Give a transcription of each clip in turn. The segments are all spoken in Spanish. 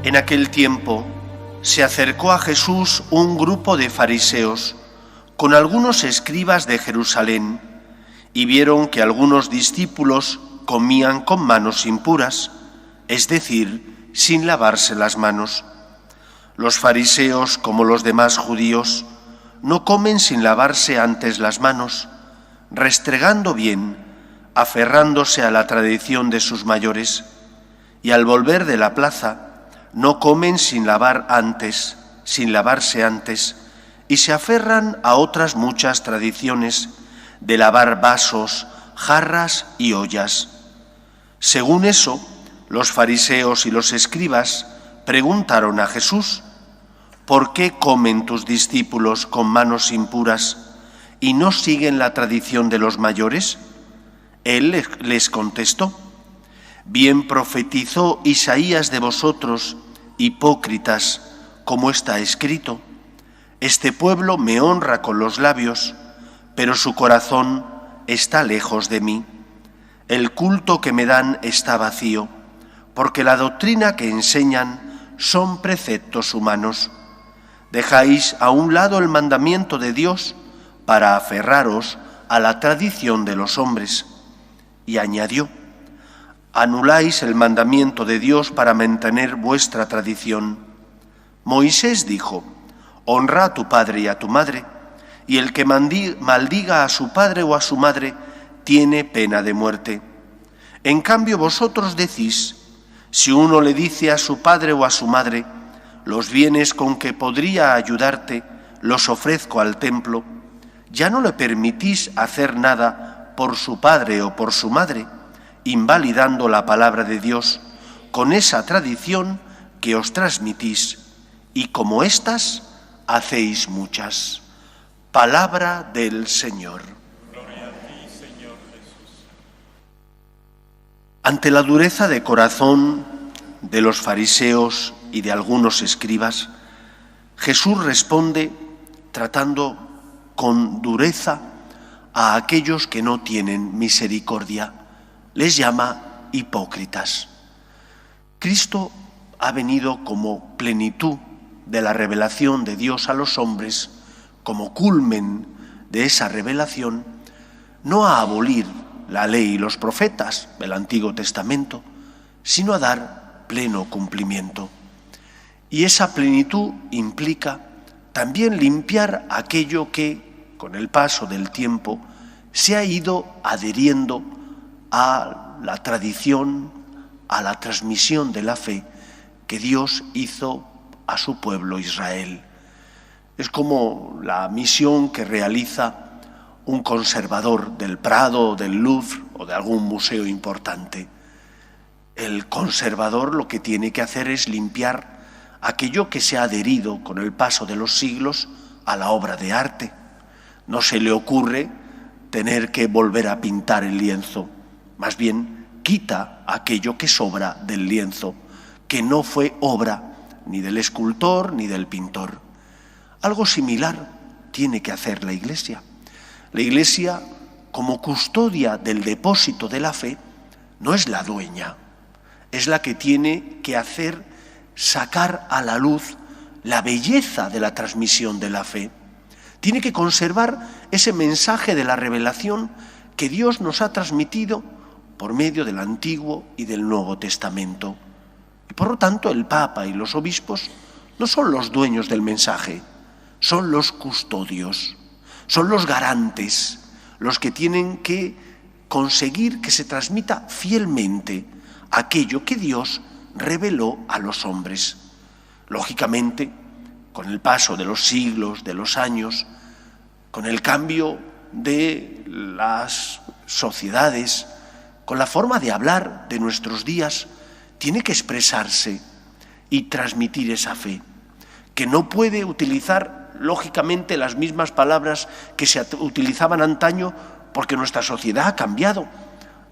En aquel tiempo se acercó a Jesús un grupo de fariseos con algunos escribas de Jerusalén y vieron que algunos discípulos comían con manos impuras, es decir, sin lavarse las manos. Los fariseos, como los demás judíos, no comen sin lavarse antes las manos, restregando bien, aferrándose a la tradición de sus mayores, y al volver de la plaza, no comen sin lavarse antes, y se aferran a otras muchas tradiciones de lavar vasos, jarras y ollas. Según eso, los fariseos y los escribas preguntaron a Jesús: ¿por qué comen tus discípulos con manos impuras y no siguen la tradición de los mayores? Él les contestó: bien profetizó Isaías de vosotros, hipócritas, como está escrito: este pueblo me honra con los labios, pero su corazón está lejos de mí. El culto que me dan está vacío, porque la doctrina que enseñan son preceptos humanos. Dejáis a un lado el mandamiento de Dios para aferraros a la tradición de los hombres. Y añadió: anuláis el mandamiento de Dios para mantener vuestra tradición. Moisés dijo: honra a tu padre y a tu madre, y el que maldiga a su padre o a su madre tiene pena de muerte. En cambio vosotros decís: si uno le dice a su padre o a su madre, los bienes con que podría ayudarte los ofrezco al templo, ya no le permitís hacer nada por su padre o por su madre, invalidando la palabra de Dios con esa tradición que os transmitís, y como éstas hacéis muchas. Palabra del Señor. Gloria a ti, Señor Jesús. Ante la dureza de corazón de los fariseos y de algunos escribas, Jesús responde tratando con dureza a aquellos que no tienen misericordia. Les llama hipócritas. Cristo ha venido como plenitud de la revelación de Dios a los hombres, como culmen de esa revelación, no a abolir la ley y los profetas del Antiguo Testamento, sino a dar pleno cumplimiento. Y esa plenitud implica también limpiar aquello que, con el paso del tiempo, se ha ido adheriendo a la tradición, a la transmisión de la fe que Dios hizo a su pueblo Israel. Es como la misión que realiza un conservador del Prado, del Louvre o de algún museo importante. El conservador lo que tiene que hacer es limpiar aquello que se ha adherido con el paso de los siglos a la obra de arte. No se le ocurre tener que volver a pintar el lienzo, más bien quita aquello que sobra del lienzo, que no fue obra ni del escultor ni del pintor. Algo similar tiene que hacer la Iglesia. La Iglesia, como custodia del depósito de la fe, no es la dueña, es la que tiene que hacer sacar a la luz la belleza de la transmisión de la fe. Tiene que conservar ese mensaje de la revelación que Dios nos ha transmitido por medio del Antiguo y del Nuevo Testamento. Y por lo tanto, el Papa y los obispos no son los dueños del mensaje, son los custodios, son los garantes, los que tienen que conseguir que se transmita fielmente aquello que Dios reveló a los hombres. Lógicamente, con el paso de los siglos, de los años, con el cambio de las sociedades, con la forma de hablar de nuestros días, tiene que expresarse y transmitir esa fe, que no puede utilizar, lógicamente, las mismas palabras que se utilizaban antaño, porque nuestra sociedad ha cambiado.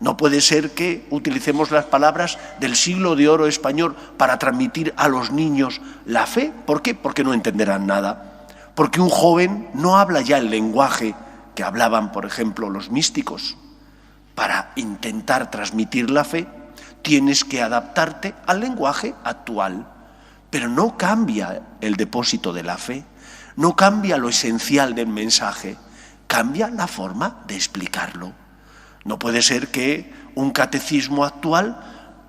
No puede ser que utilicemos las palabras del siglo de oro español para transmitir a los niños la fe. ¿Por qué? Porque no entenderán nada. Porque un joven no habla ya el lenguaje que hablaban, por ejemplo, los místicos. Para intentar transmitir la fe, tienes que adaptarte al lenguaje actual. pero no cambia el depósito de la fe, no cambia lo esencial del mensaje, cambia la forma de explicarlo. No puede ser que un catecismo actual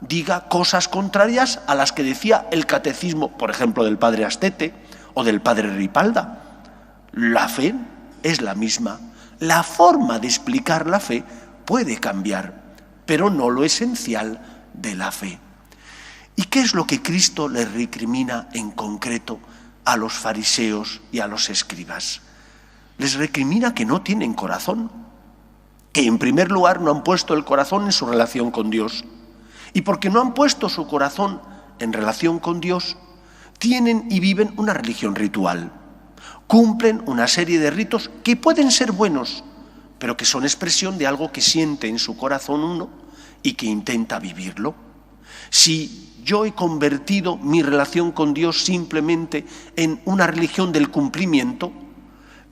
diga cosas contrarias a las que decía el catecismo, por ejemplo, del padre Astete o del padre Ripalda. La fe es la misma. La forma de explicar la fe puede cambiar, pero no lo esencial de la fe. ¿Y qué es lo que Cristo le recrimina en concreto a los fariseos y a los escribas? Les recrimina que no tienen corazón, que en primer lugar no han puesto el corazón en su relación con Dios. Y porque no han puesto su corazón en relación con Dios, tienen y viven una religión ritual. Cumplen una serie de ritos que pueden ser buenos, pero que son expresión de algo que siente en su corazón uno y que intenta vivirlo. Si yo he convertido mi relación con Dios simplemente en una religión del cumplimiento,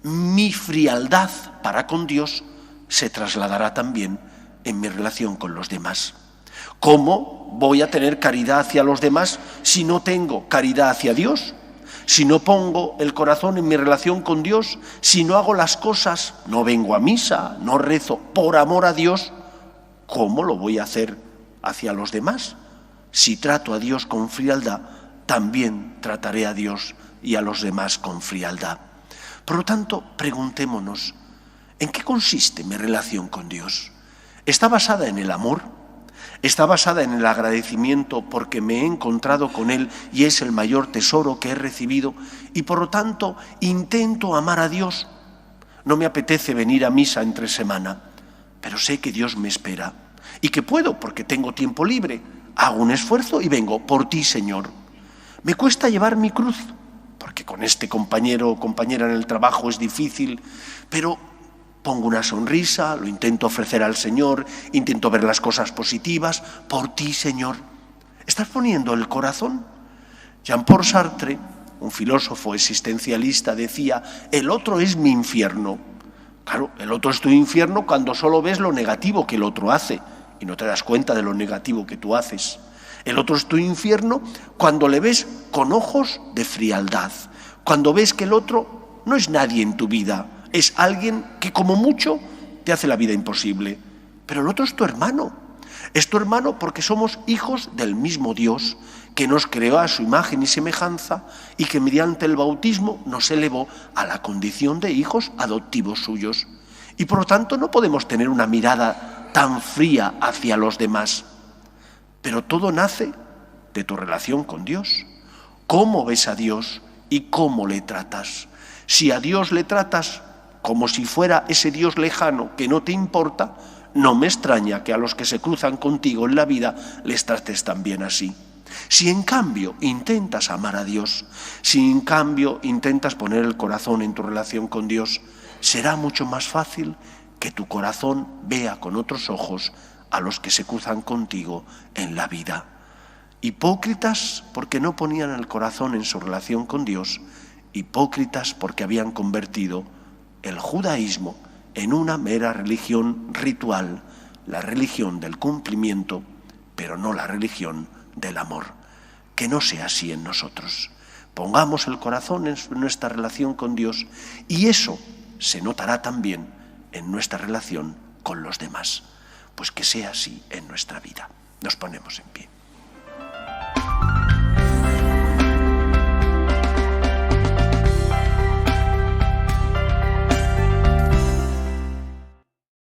mi frialdad para con Dios se trasladará también en mi relación con los demás. ¿Cómo voy a tener caridad hacia los demás si no tengo caridad hacia Dios? Si no pongo el corazón en mi relación con Dios, si no hago las cosas, no vengo a misa, no rezo por amor a Dios, ¿cómo lo voy a hacer hacia los demás? Si trato a Dios con frialdad, también trataré a Dios y a los demás con frialdad. Por lo tanto, preguntémonos, ¿en qué consiste mi relación con Dios? ¿Está basada en el amor? ¿Está basada en el agradecimiento porque me he encontrado con Él y es el mayor tesoro que he recibido y por lo tanto intento amar a Dios? No me apetece venir a misa entre semana, pero sé que Dios me espera y que puedo porque tengo tiempo libre. Hago un esfuerzo y vengo por ti, Señor. Me cuesta llevar mi cruz, porque con este compañero o compañera en el trabajo es difícil, pero pongo una sonrisa, lo intento ofrecer al Señor, intento ver las cosas positivas. Por ti, Señor. ¿Estás poniendo el corazón? Jean-Paul Sartre, un filósofo existencialista, decía, el otro es mi infierno. Claro, el otro es tu infierno cuando solo ves lo negativo que el otro hace y no te das cuenta de lo negativo que tú haces. El otro es tu infierno cuando le ves con ojos de frialdad, cuando ves que el otro no es nadie en tu vida, es alguien que como mucho te hace la vida imposible. Pero el otro es tu hermano porque somos hijos del mismo Dios que nos creó a su imagen y semejanza y que mediante el bautismo nos elevó a la condición de hijos adoptivos suyos. Y por lo tanto no podemos tener una mirada tan fría hacia los demás. Pero todo nace de tu relación con Dios. ¿Cómo ves a Dios y cómo le tratas? Si a Dios le tratas como si fuera ese Dios lejano que no te importa, no me extraña que a los que se cruzan contigo en la vida les trates también así. Si en cambio intentas amar a Dios, si en cambio intentas poner el corazón en tu relación con Dios, será mucho más fácil que tu corazón vea con otros ojos a los que se cruzan contigo en la vida. Hipócritas porque no ponían el corazón en su relación con Dios, hipócritas porque habían convertido el judaísmo en una mera religión ritual, la religión del cumplimiento, pero no la religión del amor. Que no sea así en nosotros. Pongamos el corazón en nuestra relación con Dios y eso se notará también en nuestra relación con los demás. Pues que sea así en nuestra vida. Nos ponemos en pie.